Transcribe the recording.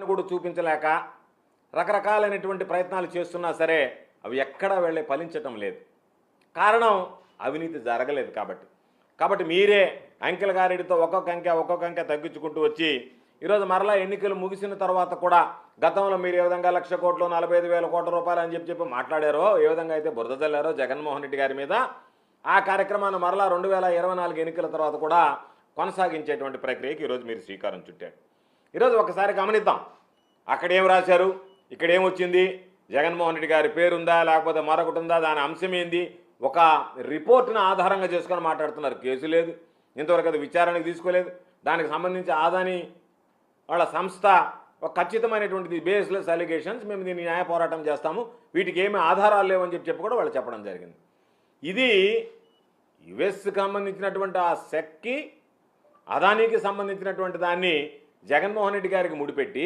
కూడా చూపించలేక రకరకాలైనటువంటి ప్రయత్నాలు చేస్తున్నా సరే అవి ఎక్కడా వెళ్ళే ఫలించటం లేదు. కారణం అవినీతి జరగలేదు కాబట్టి మీరే అంకెల గారెడితో ఒక్కొక్క అంకె తగ్గించుకుంటూ వచ్చి ఈరోజు మరలా ఎన్నికలు ముగిసిన తర్వాత కూడా గతంలో మీరు ఏ విధంగా 1,00,000 కోట్లు 45,000 కోట్ల రూపాయలు అని చెప్పి మాట్లాడారో, ఏ విధంగా అయితే బురద జల్లారో జగన్మోహన్ రెడ్డి గారి మీద, ఆ కార్యక్రమాన్ని మరలా 2024 ఎన్నికల తర్వాత కూడా కొనసాగించేటువంటి ప్రక్రియకి ఈరోజు మీరు శ్రీకారం చుట్టారు. ఈరోజు ఒకసారి గమనిద్దాం, అక్కడ ఏం రాశారు, ఇక్కడ ఏమొచ్చింది, జగన్మోహన్ రెడ్డి గారి పేరుందా లేకపోతే మరొకటి ఉందా, దాని అంశం ఏంది, ఒక రిపోర్ట్ను ఆధారంగా చేసుకొని మాట్లాడుతున్నారు. కేసు లేదు, ఇంతవరకు అది విచారణకు తీసుకోలేదు. దానికి సంబంధించి ఆదాని వాళ్ళ సంస్థ ఒక ఖచ్చితమైనటువంటి బేస్లెస్ అలిగేషన్స్, మేము దీన్ని న్యాయ పోరాటం చేస్తాము, వీటికి ఏమీ ఆధారాలు లేవని చెప్పి కూడా వాళ్ళు చెప్పడం జరిగింది. ఇది యుఎస్కి సంబంధించినటువంటి ఆ సెక్కి అదానీకి సంబంధించినటువంటి దాన్ని జగన్మోహన్ రెడ్డి గారికి ముడిపెట్టి